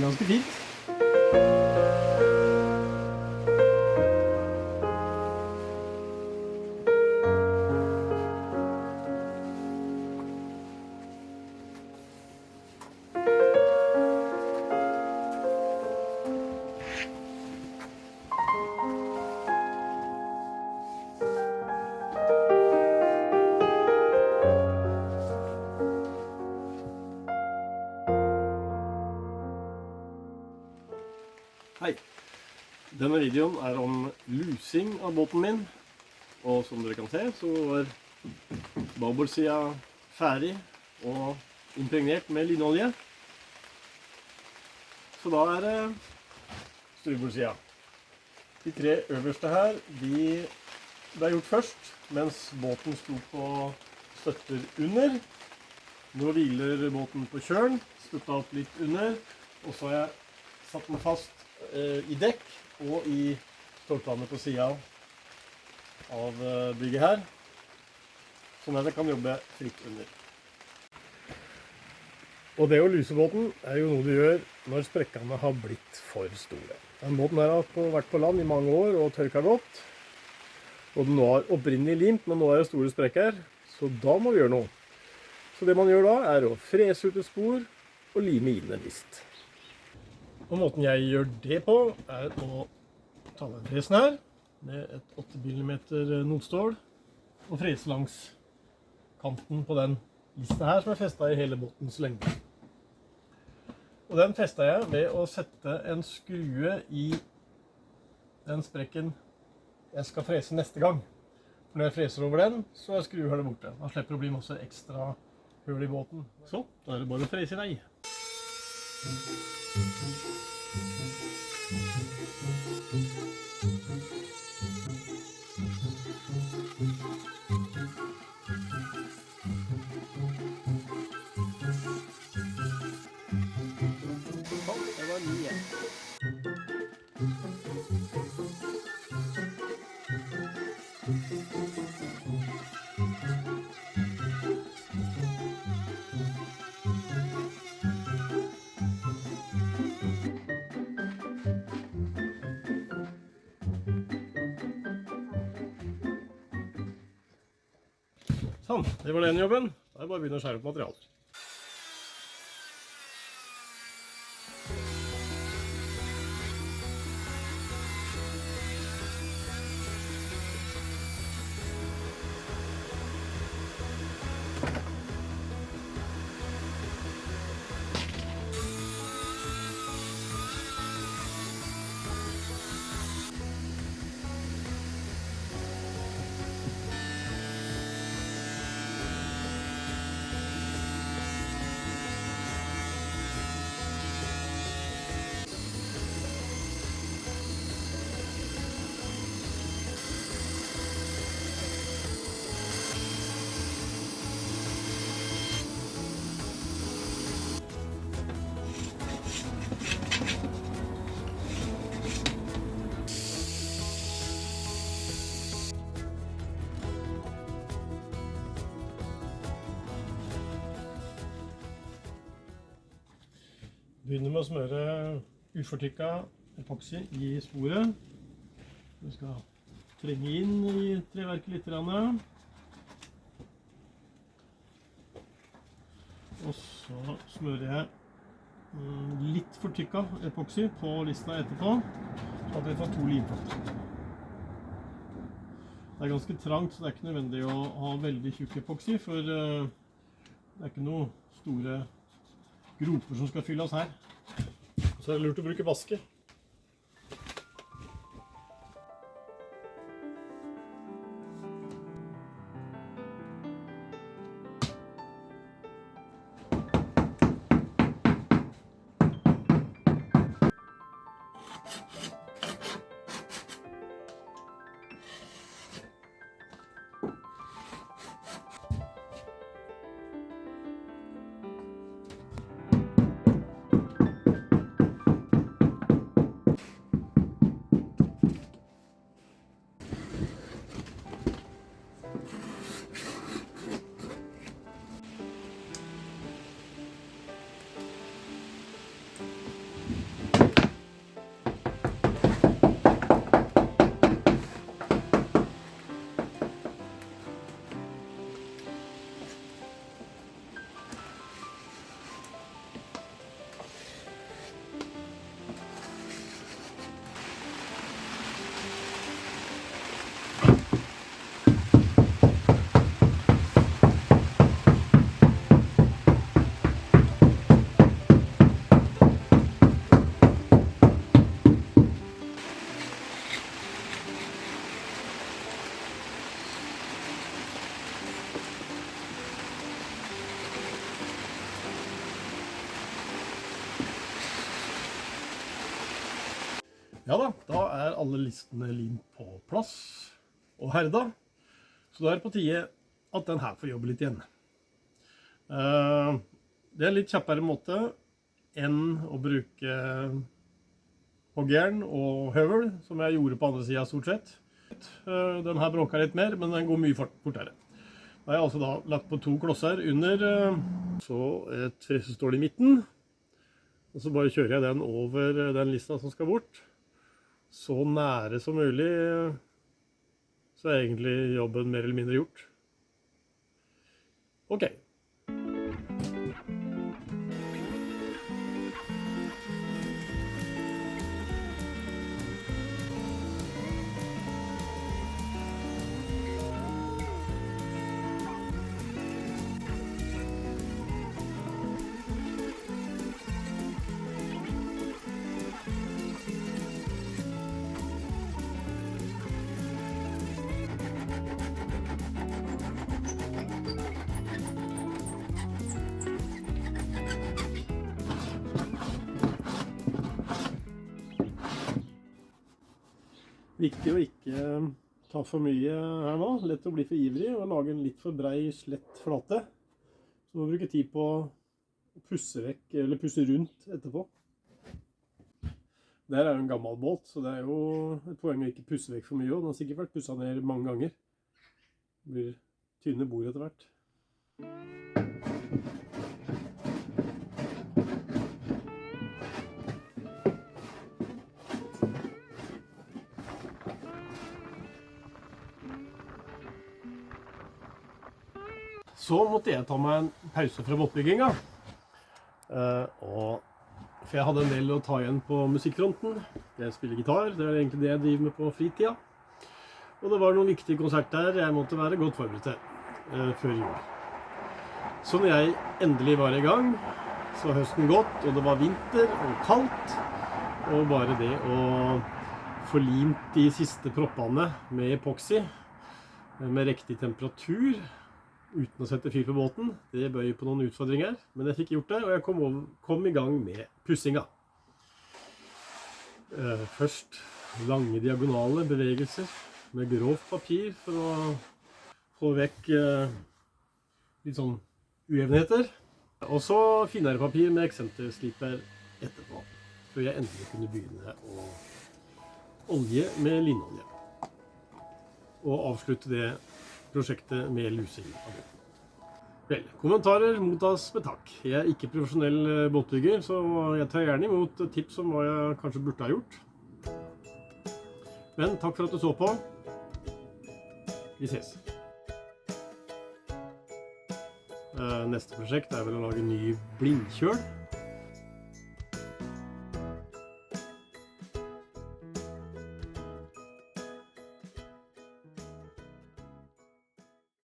ganske fint. Hei, denne videoen er om lusing av båten min, og som dere kan se så var babbordsida ferdig og impregnert med linolje. Så da er det styrbordssida. De 3 øverste her, de ble gjort først, mens båten sto på støtter under. Nå hviler båten på kjølen, støtta opp litt under, og så har jeg satt den fast i dekk og i stolpene på siden av bygget her, sånn at jeg kan jobbe fritt under. Og det å luse båten er jo noe du gjør når sprekkene har blitt for store. Den båten her har vært på land i mange år og tørka godt, og den var opprinnelig limt, men nå er det store sprekker, så da må vi gjøre noe. Så det man gjør da er å frese ut et spor og lime inn en list. Og måten jeg gjør det på er å ta den fresen her med et 8 mm notstål og frese langs kanten på den listen her som er festet i hele båtens lengde. Og den festet jeg ved å sette en skrue i den sprekken jeg skal frese neste gang. For når jeg freser over den, så er skruehullet borte. Da slipper det å bli masse ekstra hull i båten. Så, da er det bare å frese i vei. Det var 9 igjen. Sånn, det var den jobben. Da er det bare å begynne å skjære opp materialer. Begynner med å smøre ufortykket epoxy i sporet. Vi skal trenge inn i treverket litt. Og så smører jeg litt fortykket epoxy på lista etterpå, så at vi får 2 limflater. Det er ganske trangt, så det er ikke nødvendig å ha veldig tjukk epoxy, for det er ikke noen store groper som skal fylles her. Så er det lurt å bruke vaske. Ja da, da er alle listene limt på plass og herda. Så da er det på tide at den her får jobbe litt igjen. Det er en litt kjappere måte enn å bruke hoggjern og høvel, som jeg gjorde på andre siden stort sett. Den her bråker litt mer, men den går mye fortere. Da har jeg altså da lagt på 2 klosser under, så et fresestål i midten. Og så bare kjører jeg den over den lista som skal bort. Så nære som mulig, så er egentlig jobben mer eller mindre gjort. Ok. Viktig å ikke ta for mye her nå, lett å bli for ivrig og lage en litt for brei, slett flate. Så må du bruke tid på å pusse vekk, eller pusse rundt etterpå. Der er jo en gammel båt, så det er jo et poeng å ikke pusse vekk for mye, og den har sikkert vært pusset ned mange ganger. Det blir tynne bord etter hvert. Så måtte jeg ta meg en pause fra båtbygginga, for jeg hadde en del å ta igjen på musikkfronten. Jeg spiller gitar, det er egentlig det jeg driver med på fritida. Og det var noen viktige konserter jeg måtte være godt forberedt til før jul. Så når jeg endelig var i gang, så var høsten gått, og det var vinter og kaldt. Og bare det å få limt de siste proppene med epoxy, med riktig temperatur, uten å sette fyr på båten, det bøyer på noen utfordringer, men jeg fikk gjort det, og jeg kom i gang med pussinga. Først lange diagonale bevegelser med grovt papir for å få vekk litt sånn ujevnheter. Og så finere papir med eksentersliper etterpå, før jeg endelig kunne begynne å olje med linolje. Og avslutte det prosjektet med lusing av båten. Vel, kommentarer mottas med takk. Jeg er ikke profesjonell båtbygger, så jeg tar gjerne imot tips om hva jeg kanskje burde ha gjort. Men takk for at du så på. Vi ses. Neste prosjekt er vel å lage ny blindkjøl.